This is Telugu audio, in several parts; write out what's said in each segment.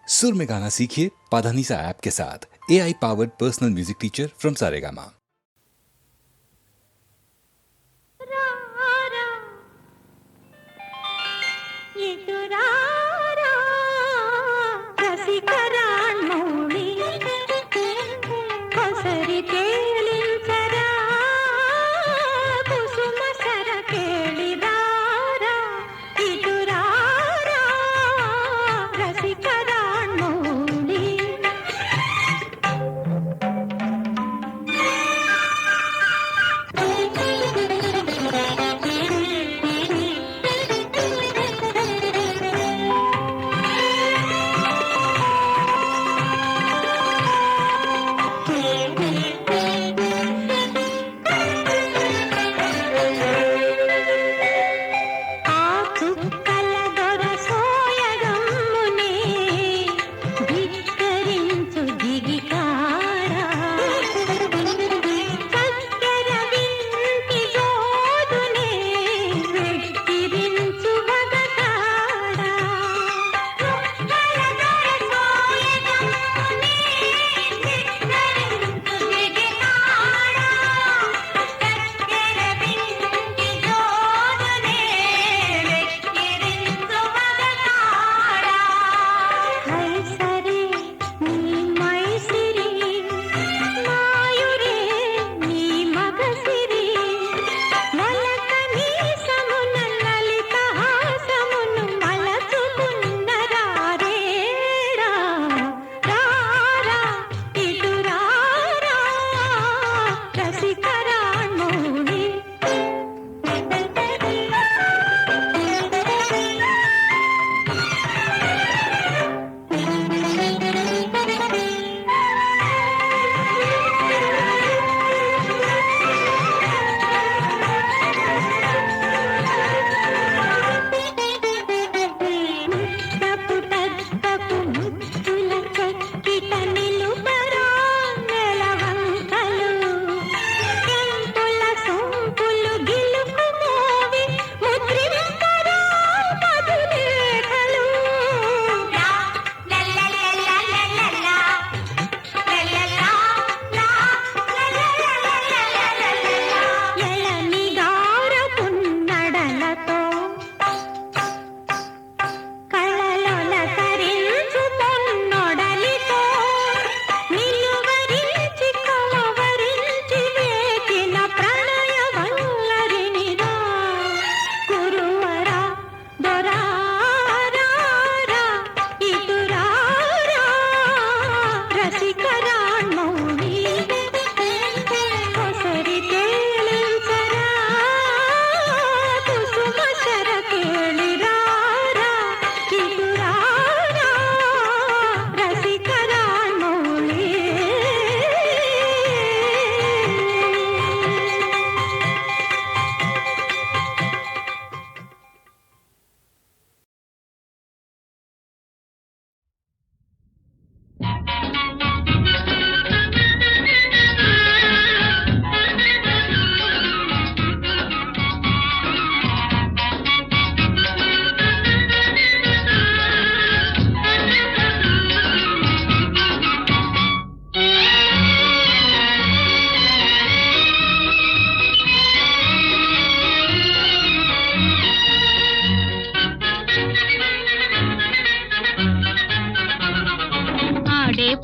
सुर में गाना सीखिए पाधानीसा ऐप के साथ। AI powered personal music teacher from Saregama.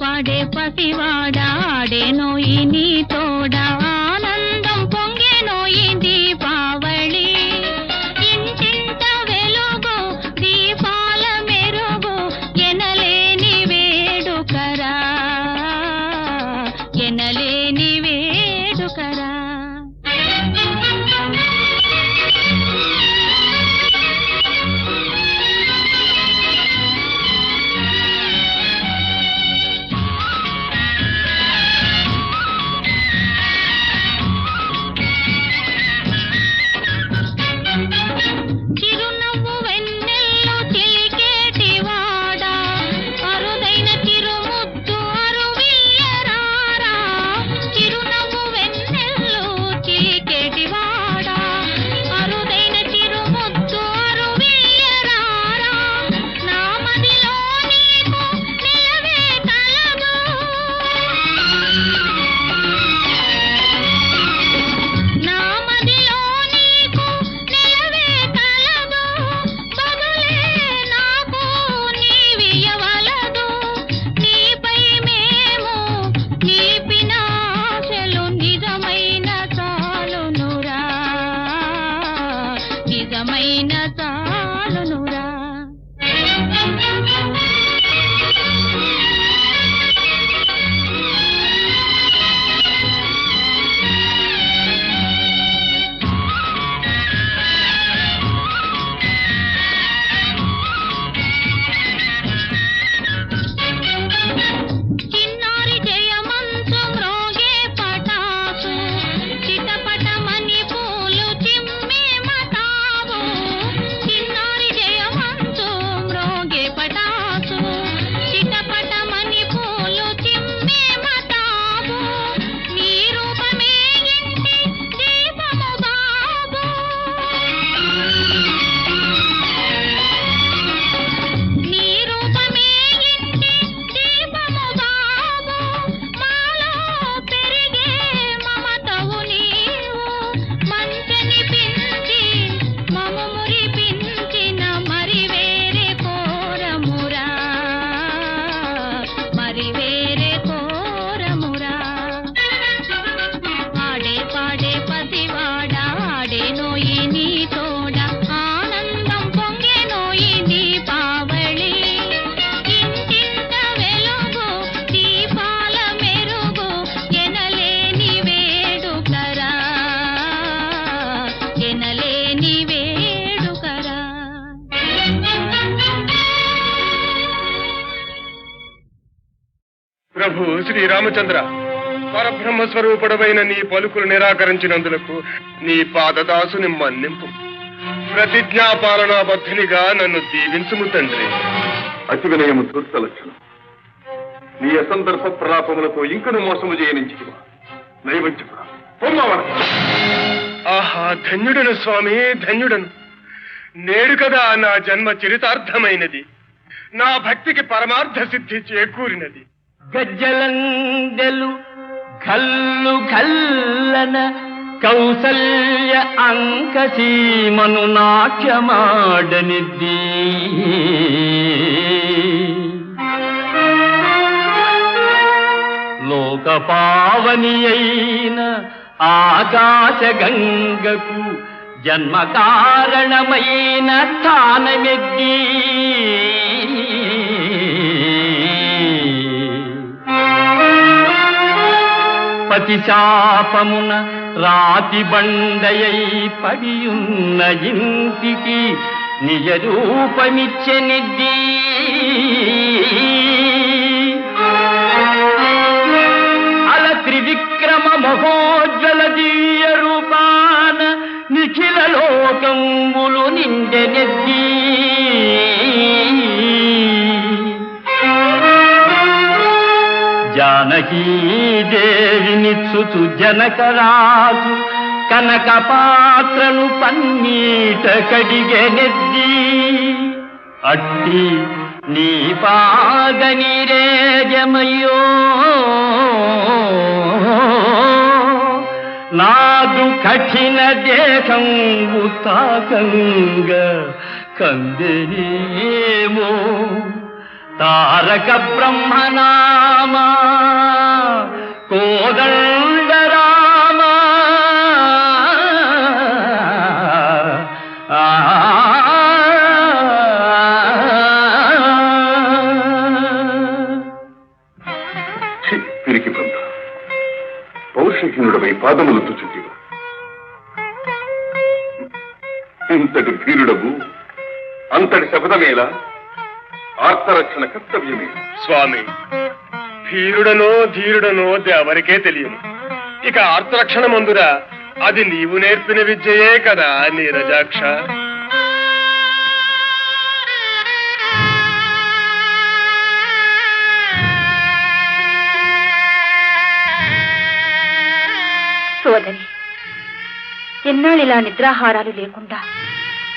పాడే పసివాడా ఆడేనోయి నీ తోడా ఆనందం పొంగేనోయి దీపావళి ఇంటింట వెలుగు దీపాల మెరుగు ఎనలేని వేడుకరా ఎనలేని వేడుకరా ప్రభు శ్రీరామచంద్ర, పరబ్రహ్మ స్వరూపుడమైన నీ పలుకులు నిరాకరించినందులకు నీ పాదదాసుని మన్నింపు. ప్రతిజ్ఞాపాలనాబద్ధునిగా నన్ను దీవించుము తండ్రి. అతి వినయము ధూర్త లక్షణం. నీ అసందర్భ ప్రలాపములతో ఇంకను మోసము చేయనించితివా నైవంచుకురా. ఆహా, ధన్యుడను స్వామి, ధన్యుడను. నేడు కదా నా జన్మ చరితార్థమైనది, నా భక్తికి పరమార్థ సిద్ధి చేకూరినది. గజ్జలందెలు కల్లు కల్లన కౌసల్య అంకసీమను నాట్యమాడనిద్ది. లోక పావని అయిన ఆకాశ గంగకు జన్మ కారణమైన స్థానమెద్ది. పతిశాపమున రాతి బండయై పడియున్న ఇంటికి నిజ రూపమిచ్చెనిద్ది. అల త్రివిక్రమ మహోజ్వల దివ్య రూపాన నిఖిల లోకంబులు నిండెనెద్ది. జానకీదేవినిచ్చుచు జనకరాజు కనక పాత్రను పన్నీట కడిగెనెద్ది. అట్టి నీ పాదనిరేజమయ్యో నాదు కఠిన దేహంబు తాకంగ కందెనేమో తారక బ్రహ్మనామా కోదండ రామ. పిరికి బంధ పౌరుషహీనుడమై పాదములతో చుట్టివ. ఇంతటి భీరుడవు అంతటి శపథమేలా? ఆర్తరక్షణ కర్తవ్యమే. స్వామి, ధీరుడనో ధీరుడనో ఎవరికే తెలియను. ఇక ఆర్తరక్షణ మందురా, అది నీవు నేర్పిన విద్యయే కదా నీరజాక్ష. సోదరి, ఎన్నాళ్ళు ఇలా నిద్రాహారాలు లేకుండా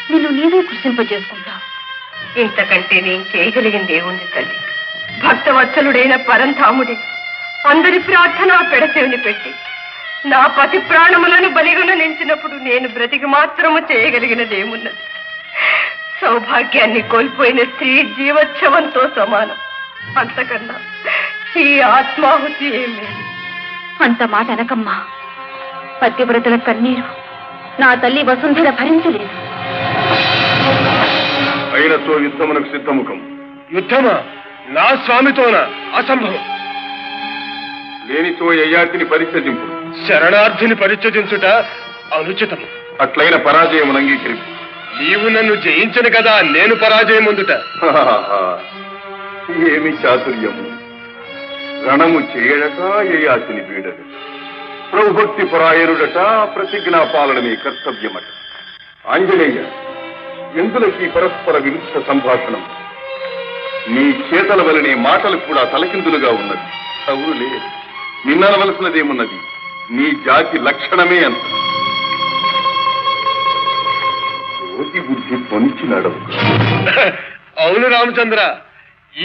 నిన్ను నీవే కృషింపజేసుకుంటావు. ఇంతకంటే నేను చేయగలిగింది ఏముంది తల్లి? భక్తవత్సలుడైన పరంధాముడి అందరి ప్రార్థన పెడచెవిని పెట్టి నా పతి ప్రాణములను బలిగొన నించినప్పుడు నేను బ్రతికి మాత్రము చేయగలిగినది ఏమున్నది? సౌభాగ్యాన్ని కోల్పోయిన స్త్రీ జీవోత్సవంతో సమానం. అంతకన్నా ఈ ఆత్మాహుతి ఏమే. అంత మాట అనకమ్మా. పతివ్రతల కన్నీరు నా తల్లి వసుంధర భరించలేదు. అయినతో యుద్ధమునకు సిద్ధముఖం. యుద్ధమా? నా స్వామితోనా? అసంభవం. లేనితో యయాతిని పరిత్యజింపు. శరణార్థిని పరిత్యజించుట అనుచితము. అట్లైన పరాజయమును అంగీకరింపు. నీవు నన్ను జయించను కదా నేను పరాజయం ఉందుట. ఏమి చాతుర్యము! రణము చేయడట, యయాతిని వీడట, ప్రభుభక్తి పరాయణుడట, ప్రతిజ్ఞా పాలనమే కర్తవ్యమట. ఆంజనేయ, ఎందులకి పరస్పర విరుద్ధ సంభాషణం? నీ చేతల వలనే మాటలు కూడా తలకిందులుగా ఉన్నది. అవునులే, నిన్ననవలసినదేమున్నది? నీ జాతి లక్షణమే అంత. కోతి బుద్ధి పొంచి నడవు. అవును రామచంద్ర,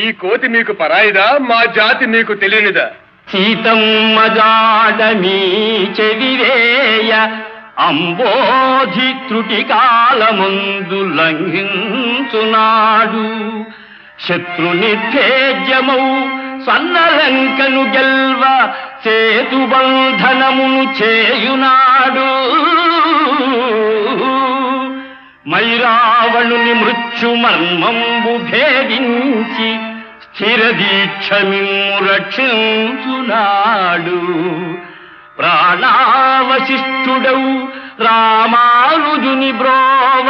ఈ కోతి మీకు పరాయిదా? మా జాతి మీకు తెలియనిదా? సీతమ్మ జాడమీ చెవిరేయ అంబోధి త్రుటి కాలముందు లంఘించునాడు. శత్రునిర్భేద్యమౌ సన్నలంకను గెల్వ సేతుబంధనమును చేయునాడు. మైరావణుని మృత్యు మర్మంబు భేదించి స్థిర దీక్షమిమ్ము రక్షించునాడు. ప్రాణావశిష్ఠుడవు రామానుజుని బ్రోవ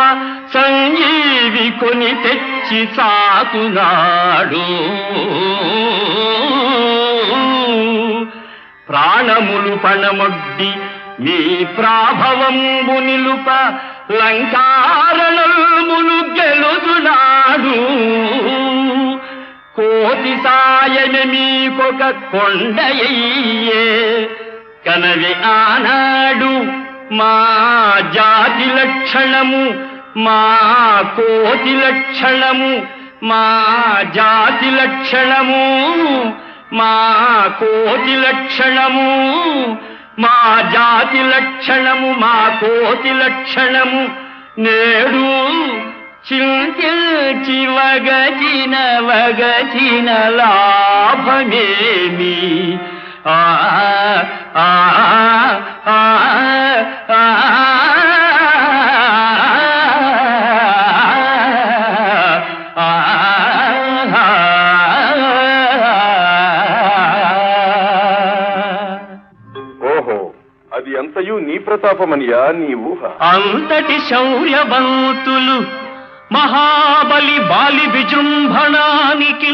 సంజీవి కొని తెచ్చి సాకునాడు. ప్రాణములు పణమొడ్డి మీ ప్రాభవంబు నిలుప లంకారణములు గెలుచునాడు కోటి సాయమే మీకొక కొండయ్యే కనవి ఆనాడు మా జాతి లక్షణము మా కోటి లక్షణము మా జాతి లక్షణము మా కోటి లక్షణము మా జాతి లక్షణము మా కోటి లక్షణము నేడు చింతించి వగచిన లాభమేమి ఆ ఆ ఆ ఆ అంతయు నీ ప్రతాపమనియా నీ ఊహ. అంతటి శౌర్యవంతులు మహాబలి బాలి విజృంభణానికి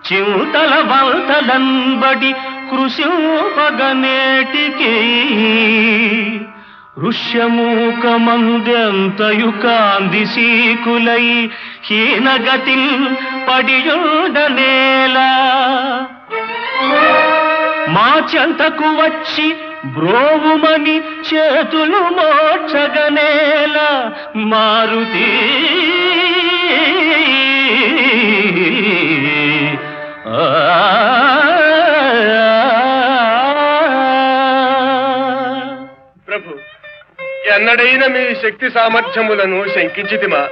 చింతల వంతలంబడి కృషిపగనేటికి ఋష్యమూకమందెంతయు కాంది సీకులై హీనగతి పడియుండనేలా మా చెంతకు వచ్చి బ్రోవుమని చేతులు మోక్షగనేల మారుతి ప్రభు, ఎన్నడైనా మీ శక్తి సామర్థ్యములను శంకించితిమా?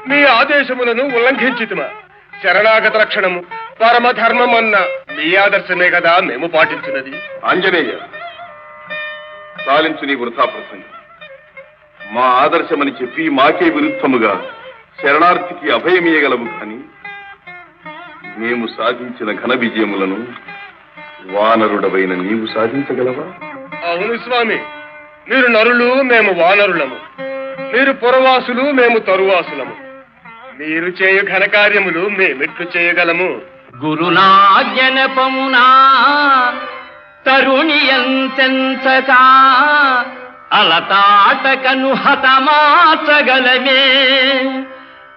మీ ఆదేశములను ఉల్లంఘించితిమా? శరణాగత లక్షణము పరమధర్మమన్న మీ ఆదర్శమే కదా మేము పాటించినది. ఆంజనేయ, సాలించు నీ వృథా ప్రసంగం. మా ఆదర్శమని చెప్పి మాకే విరుద్ధముగా శరణార్థికి అభయమీయగలము కాని మేము సాధించిన ఘన విజయములను వానరుడవైన నీవు సాధించగలవా? అవును స్వామి, మీరు నరులు, మేము వానరులము. మీరు పురవాసులు, మేము తరువాసులము. మీరు చేయు ఘనకార్యములు మేమెట్లు చేయగలము? గురునాజ్ఞనపమునా తరుణియంచక అలతాటకను హతమాచగలమే.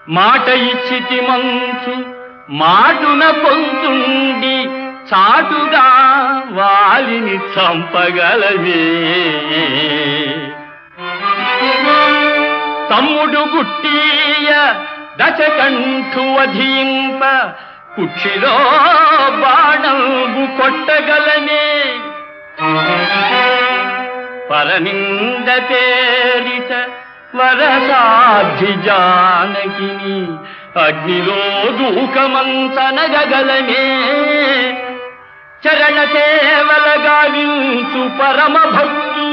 మాట ఇచ్చితి మంచు మాటున పొంచుండి చాటుగా వాలిని చంపగలమే. తమ్ముడు గుట్టియ దశకంఠు వధింప కుక్షిలో బాణంబు కొట్టగలనే. పరనింద తేరిత వరసాధ్య జానకిని అగ్నిలో దూకమంచనగలమే. చరణ సేవల గావించు పరమ భక్తు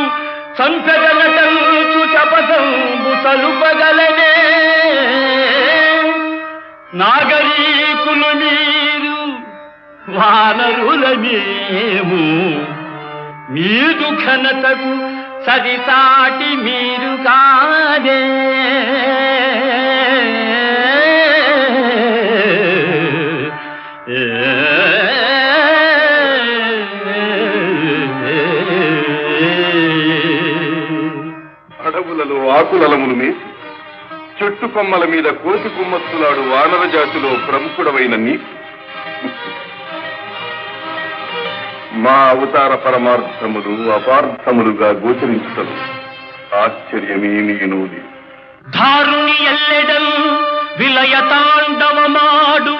సంకగలటంచు చపసంబు సలుపగలనే. నాగరీకులు మీరు వానరుల మేము మీదు ఘనతకు సరిసాటి మీరు కాదే. అడవులలో ఆకులలములు మేసి చెట్టు కొమ్మల మీద కోతి కుమ్మత్తులాడు వానర జాతిలో ప్రముఖుడవైన నీకు మా అవతార పరమార్థములు అపార్థములుగా గోచరించటం ఆశ్చర్యమేమీనూది. ధారుని ఎల్లెడల్ విలయ తాండవమాడు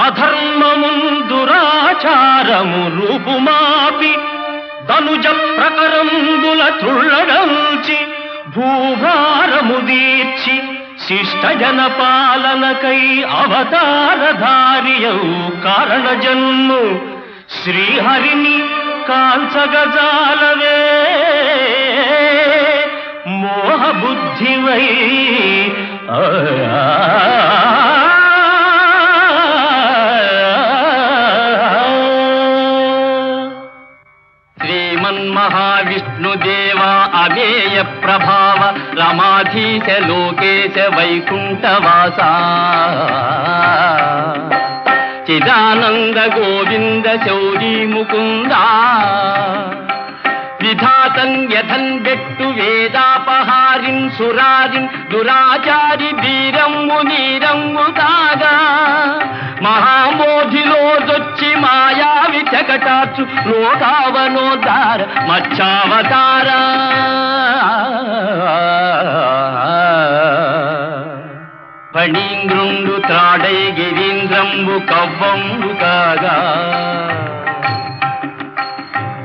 అధర్మము దురాచారము రూపుమాపి ధనుజ ప్రకరంబుల తుళ్ళడంచి భూభారము దీర్చి శిష్ట జన పాలనకై అవతారధారియౌ కారణ జన్ము శ్రీహరిని కాంచగజాలవే. మోహ బుద్ధివై శ్రీమన్మహావిష్ణుదేవ అవేయ ప్రభావ రమాధీశ లోకేశ వైకుంఠవాస సచ్చిదానంద గోవింద శౌరీ ముకుందా విధాతం యథన్ బెట్టు వేదాపహారిన్ సురారిన్ దురాచారి వీరంగు నీరంగు తాగా మహామోధిలోదొచ్చి మాయావి చకటాచు లోకావనోద్ధార మచ్చావతార ఫణీంద్రుండు త్రాడై గిరీంద్రంబు కవ్వంబు కాగా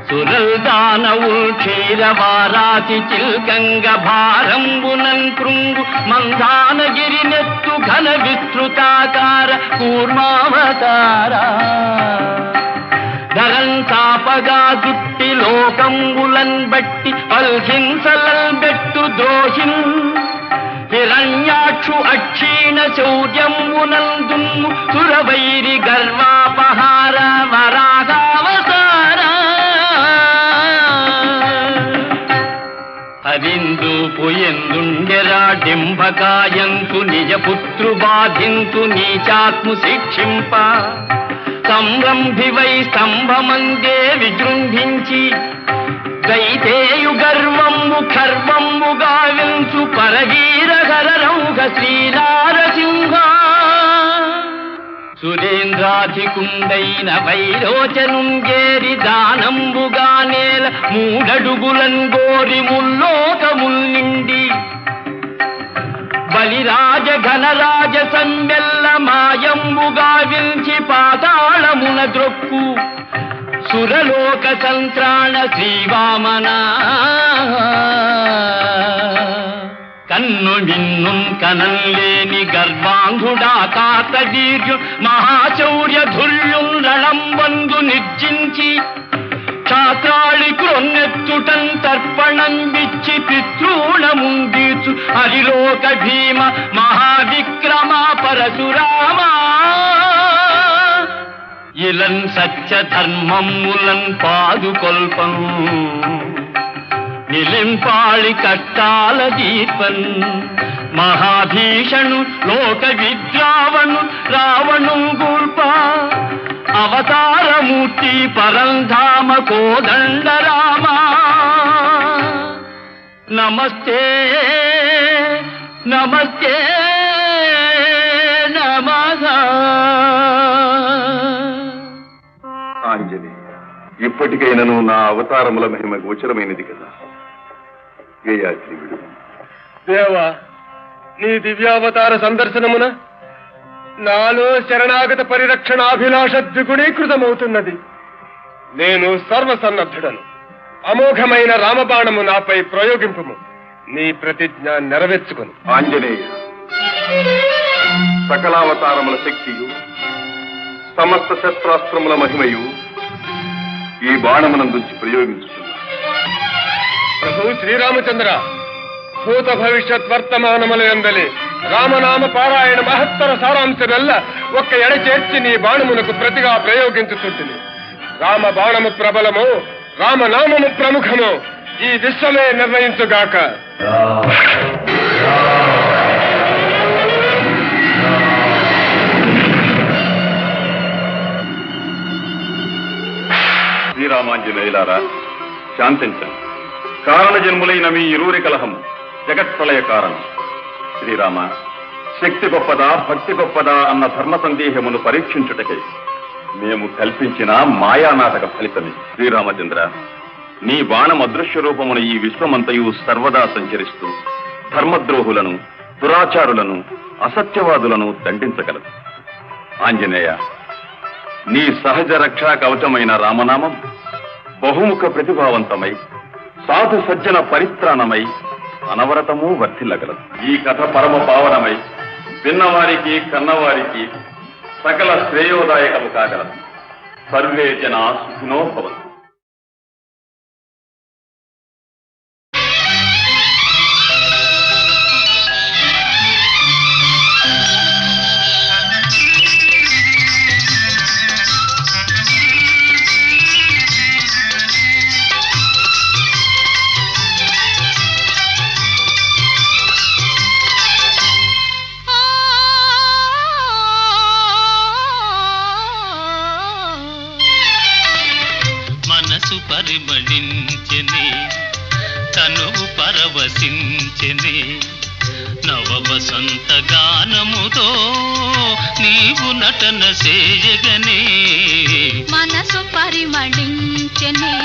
సురల్దానవుల్ క్షీరవారాసి చిల్కంగ భారంబునన్ కృంగు మందానగిరినెత్తు ఘన విస్తృతాకార కూర్మావతార ధరన్ తాపగా దుట్టి లోకంబులన్ బట్టి అల్హింసలల్ బెట్టు ద్రోహిన్ హిరణ్యాక్షు అక్షీణ శౌర్యంబునందున్ను సురవైరి గర్వాపహార వరాగావతార హరిందు పుయందుండెరా డింభకాయంతు నిజపుత్రు బాధింతు నీచాత్ము శిక్షింప సంరంభివై స్తంభమందే విజృంభించి దైతేయు గర్వంబు ఖర్వంబు గావించు పరవీర హరరౌఘ శ్రీనారసింహ సురేంద్రాధికుండైన వైరోచనుంగేరి దానంబుగా నేల మూడడుగులన్ గోరి ముల్లోకముల్ నిండి బలిరాజ ఘనరాజ సంబెల్ల మాయంబుగా వించి పాతాళమున ద్రొక్కు సురలోక సంత్రాణ శ్రీవామన కన్ను మిన్నుం కనల్లేని గర్వాంధుడా కాతవీర్యు మహాశౌర్య ధుర్యుం రణంబందు నిర్జించి ఛాత్రాళి క్రొన్నెత్తుటన్ తర్పణం విచ్చి పితృణముందీచు హరిలోక భీమ మహావిక్రమ పరశురామా ఇలన్ సత్య ధర్మములన్ పాదుకొల్పం నిలింపాళి కట్టాల దీపన్ మహాభీషణు లోక విద్రావణు రావణు గూల్ప అవతారమూర్తి పరంధామ కోదండ రామ నమస్తే నమస్తే నమః. ఆంజనేయ, ఇప్పటికైనను నా అవతారముల మహిమ గోచరమైనది కదా. గేయాద్రి విడుము. దేవా, నీ దివ్యావతార సందర్శనమున నాలో శరణాగత పరిరక్షణాభిలాష ద్విగుణీకృతమవుతున్నది. నేను సర్వసన్నద్ధుడను. అమోఘమైన రామబాణము నాపై ప్రయోగింపుము. నీ ప్రతిజ్ఞ నెరవేర్చుకును. ఆంజనేయ, సకలావతారముల శక్తియు సమస్త శస్త్రాస్త్రముల మహిమయు ఈ బాణమునందుంచి ప్రయోగించుతున్నా. ప్రభు శ్రీరామచంద్ర, భూత భవిష్యత్ వర్తమానముల యందలి రామనామ పారాయణ మహత్తర సారాంశమెల్ల ఒక్క ఎడ చేర్చి నీ బాణమునకు ప్రతిగా ప్రయోగించుతుంటుంది. రామ బాణము ప్రబలము, రామనామము ప్రముఖము, ఈ విశ్వమే నిర్ణయించుగాక. శ్రీరామాంజనేయులారా, శాంతించండి. కారణ జన్ములైన మీ ఇరువురి కలహము జగత్ప్రళయ కారణం. శ్రీరామ, శక్తి గొప్పదా భక్తి గొప్పదా అన్న ధర్మ సందేహమును పరీక్షించుటకై మేము కల్పించిన మాయానాటక ఫలితమే. శ్రీరామచంద్ర, నీ బాణం అదృశ్య రూపమున ఈ విశ్వమంతయు సర్వదా సంచరిస్తూ ధర్మద్రోహులను, దురాచారులను, అసత్యవాదులను దండించగలదు. ఆంజనేయ, నీ సహజ రక్షా కవచమైన రామనామం బహుముఖ ప్రతిభావంతమై సాధు సజ్జన పరిత్రాణమై అనవరతము వర్ధిల్లగలదు. ఈ కథ పరమ పావనమై విన్నవారికి కన్నవారికి సకల శ్రేయోదాయకము కాగలదు. సర్వే జనా సుఖినో భవంతు. మనసు పరిమళించెనే తనువు పరవశించెనే నవ వసంత గానముతో నీవు నటన చేయగనే మనసు పరిమళించెనే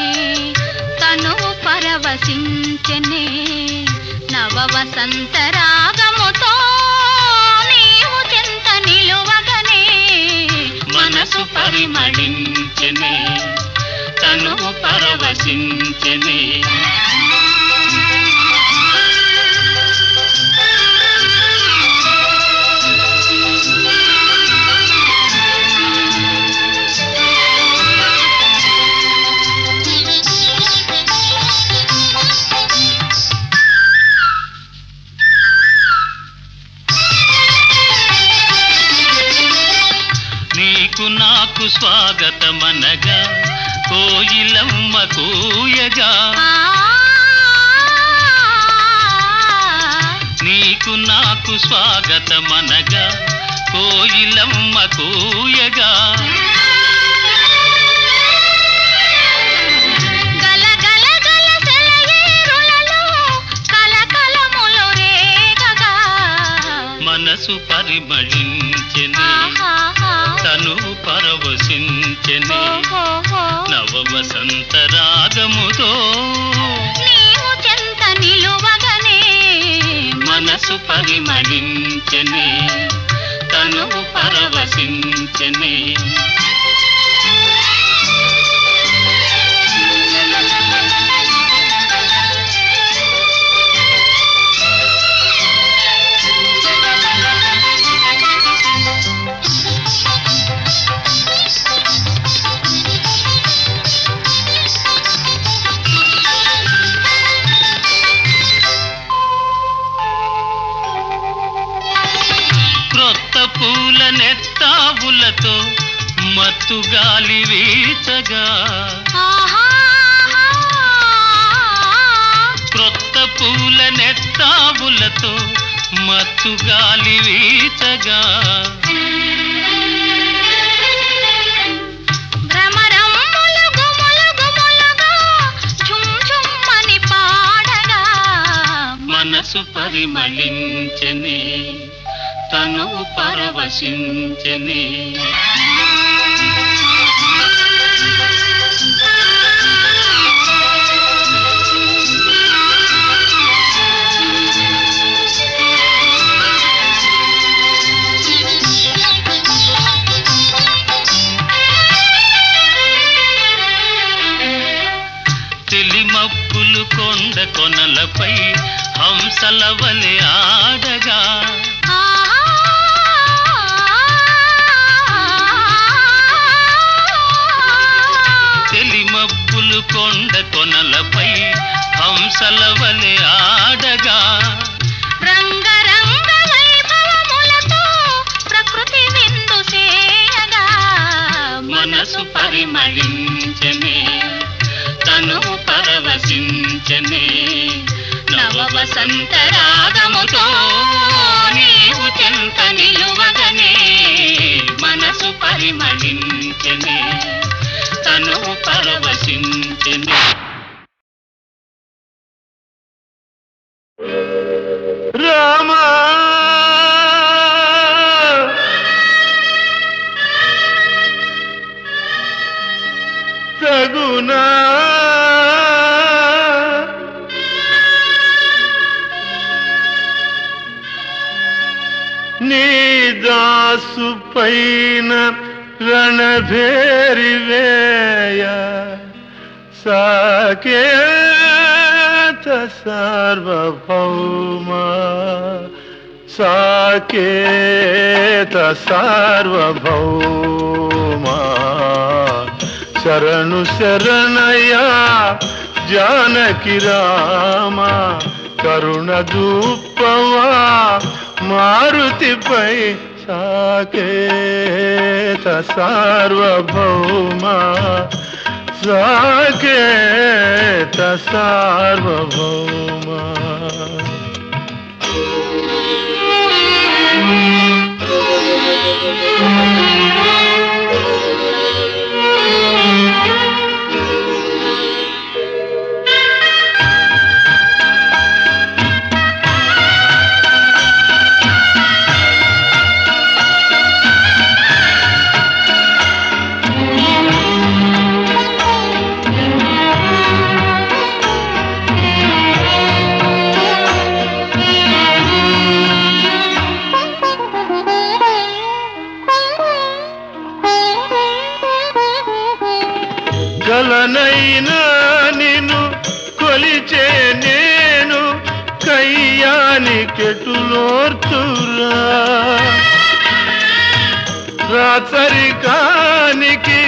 తనువు పరవశించెనే నవ వసంత రాగముతో నీవు చెంత నిలువగనే మనసు పరిమళించెనే తనువు పరవశించెనే నీకు నాకు స్వాగతమనగా కోయిలమ్మ కూయగా నీకు నాకు స్వాగతమనగా కోయిలమ్మ కూయగా గల గల గల సెలయేరులలో కలకలములు రేగగా మనసు పరిమళించెనే తనువు పరవశించెనే నవ వసంత రాగముతో నీవు చెంత నిలువగనే మనసు పరిమళించెనే తనువు పరవశించెనే క్రొత్త పూల నెత్తావులతో మత్తు గాలి వీచగా క్రొత్త పూల నెత్తావులతో మత్తు గాలి వీచగా భ్రమరమ్ములు గుములు గుములుగా ఝుమ్ ఝుమ్మని పాడగా మనసు పరిమళించెనే తనువు పరవశించెనే తెలిమప్పులు కొండ కొనలపై హంసల వలె ఆడగా తెలిమప్పులు కొండ కొనలపై హంసల వలె ఆడగా రంగరంగ వైభవములతో ప్రకృతి విందు చేయగా మనసు పరిమళించెనే తనువు పరవశించెనే నవ వసంత రాగముతో నీవు చెంత నిలువగనే మనసు పరిమళించెనే తనువు పరవశించెనే రామా సగునా నీ దాసు పైన రణభేరి వేయ సాకేత సార్వభౌమ సాకేత సార్వభౌమ శరణు శరణయ జానకి రామ కరుణ దూపవా మారుతిపై సాకేత సార్వభౌమ సాకేత సార్వభౌమ గలనైనా నిన్ను కొలిచే నేను కయ్యానికెటులోర్చురా రాచరికానికి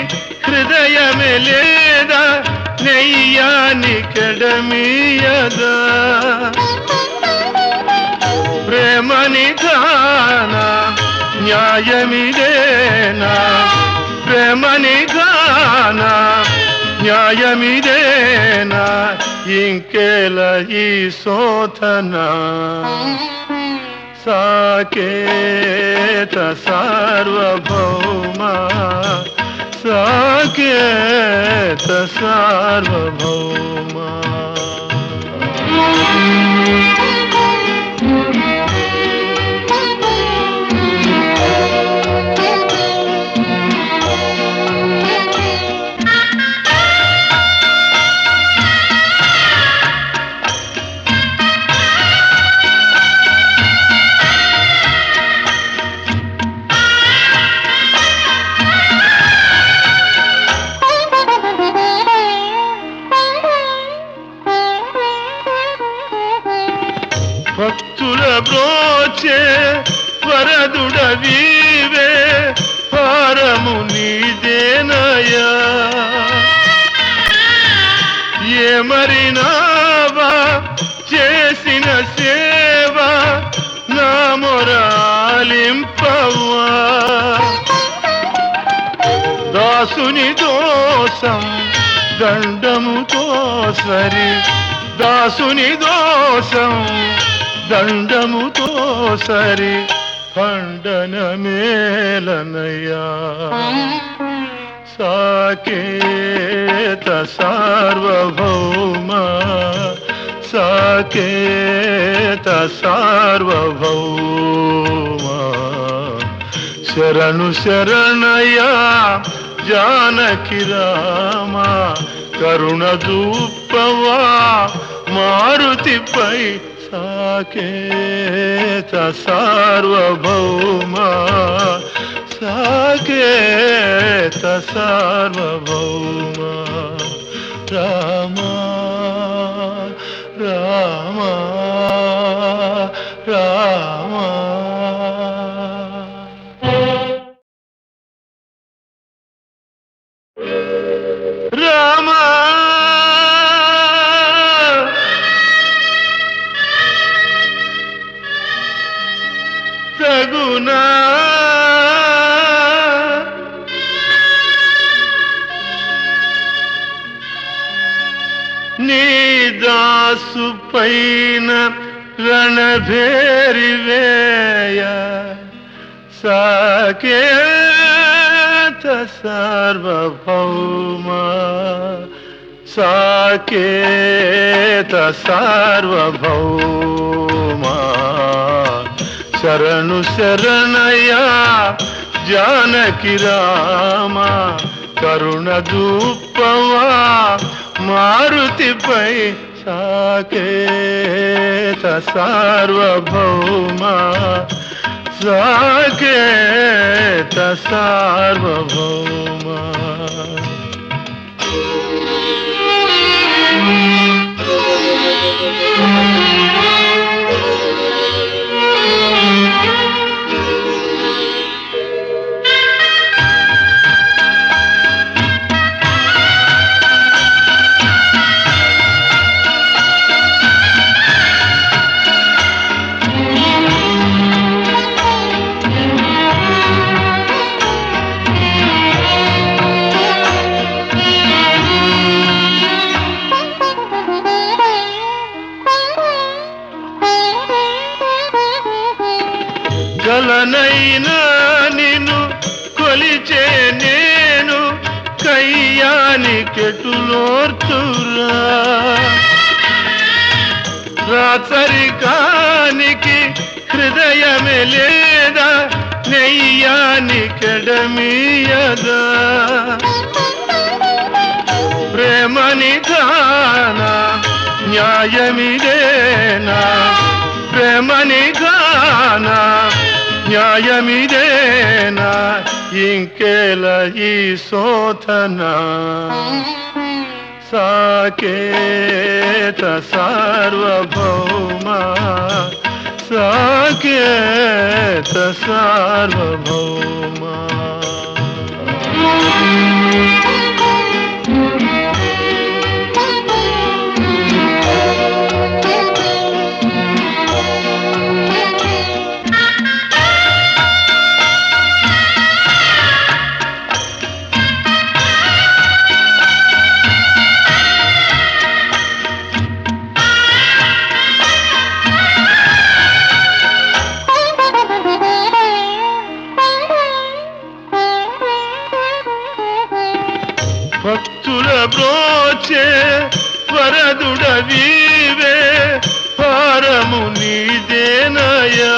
హృదయమే లేదా నెయ్యానికెడమీయదా ప్రేమని గానా న్యాయమిదేనా ప్రేమని గానా న్యాయమిదేనా ఇంకేల ఈ శోధన సాకేత సార్వభౌమ సాకేత సార్వభౌమ భక్తుల బ్రోచే వరదుడవీవే భారము నీదేనయా ఏమరినావా చేసిన సేవ నా మొరాలింపవా దాసుని దోషం దండముతో సరి దాసుని దోషం దండముతో సరి ఖండన మేలనయ్యా సాకేత సార్వభౌమ సాకేత సార్వభౌమ శరణు శరణయ్యా జానకి రామ కరుణ దూపవా మారుతిపై సాకేత సార్వభౌమ సాకేత సార్వభౌమ రామ రామ రామ రామ సగునా నీ దాసు పైన రణభేరి వేయ సాకేత సార్వభౌమ సాకేత సార్వభౌమ శరణు శరణయ్యా జానకి రామ కరుణ దూపవా మారుతిపై సాకేత సార్వభౌమ సాకేత సార్వభౌమ గలనైనా నిన్ను కొలిచే నేను కయ్యానికెటులోర్చురా రాచరికానికి హృదయమే లేదా నెయ్యానికెడమీయదా ప్రేమని గానా న్యాయమిదేనా ప్రేమని గానా న్యాయమిదేనా ఇంకేల ఈ శోధన ప్రార్థనా సాకేత సార్వభౌమా సాకేత సార్వభౌమా. భక్తుల బ్రోచే వరదుడవీవే భారము నీదేనయా.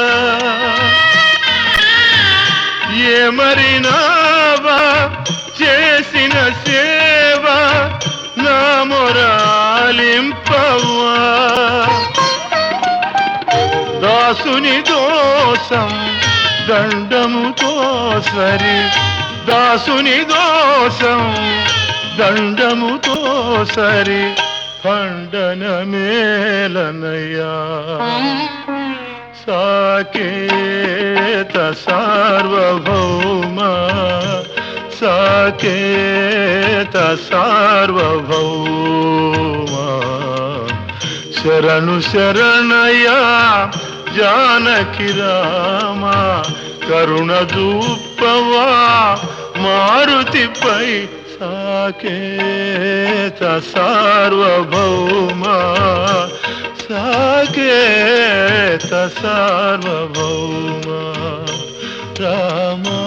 ఏమరినావా చేసిన సేవ నా మొరాలింపవా. దాసుని దోషం దండముతో సరి దాసుని దోషం దండముతో సరి ఖండనమేలనయ్యా. సాకేత సార్వభౌమా సాకేత సార్వభౌమా. శరణు శరణయ్యా జానకి రామ కరుణ దూపవా మారుతిపై. సాకేత సార్వభౌమా సాకేత సార్వభౌమా. రామా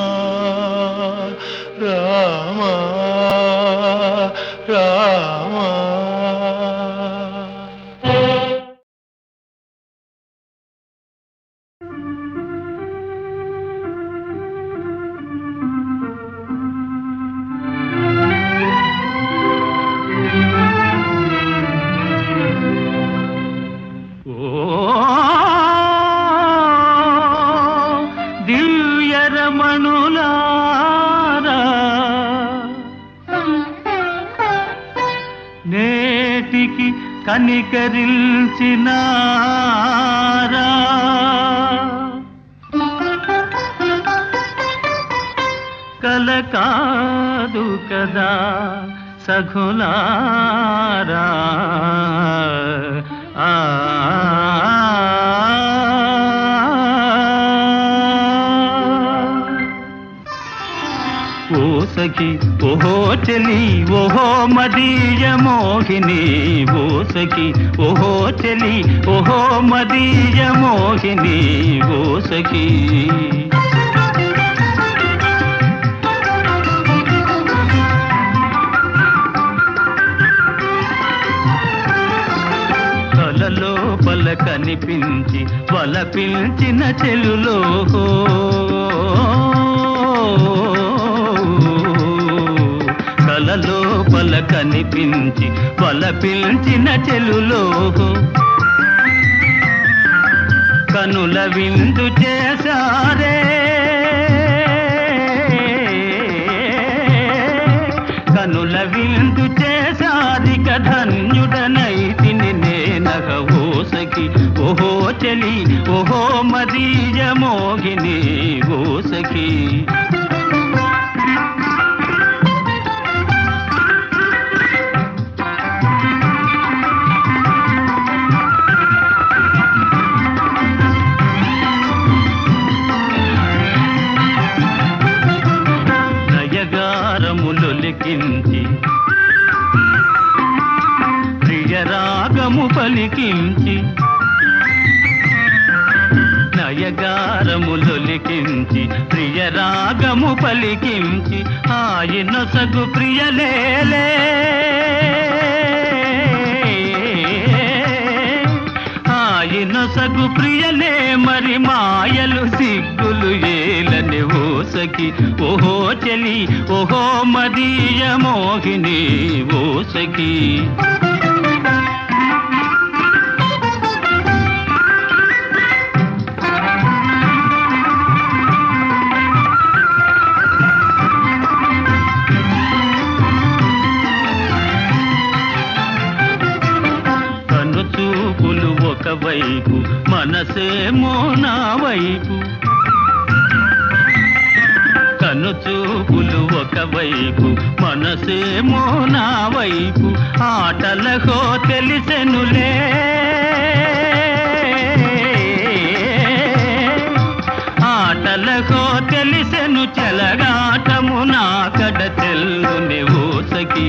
రామా రామా. దివ్యరమణులారా నేటికి కనికరించినారా. కల కాదు కదా సఖులారా. ఓ సఖి ఓహో చెలి ఓహో మదీయ మోహిని. ఓ సఖి ఓహో చెలి ఓహో మదీయ మోహిని. ఓ సఖి కలలోపల కనిపించి వలపించిన చెలులో కలలోపల కనిపించి వలపించిన చెలులో కనుల విందు చేశారే. కనుల విందు చేశారిక ధన్యుడనైతిని నేనగ. ఓ సఖి ఓహో చెలి ఓహో మదీయ మోహిని. ఓ సఖి నయగారములొలికించి ప్రియరాగము పలికించి. నయగారములొలికించి ప్రియరాగము పలికించి ఆయన సగు ప్రియలేలే. ఆయన సగు ప్రియలే మరి మాయలు సిగ్గులు ఏలని. ఓ సఖి ఓహో చెలి ఓహో మదీయ మోహిని. ఓ సఖి ఒకవైపు మనసేమో నా వైపు కనుచూపులు ఒకవైపు మనసేమో నా వైపు ఆటలకో తెలిసెనులే ఆటలకో తెలిసెను చెలగాటము నా కడ తెల్లుని ఊసకి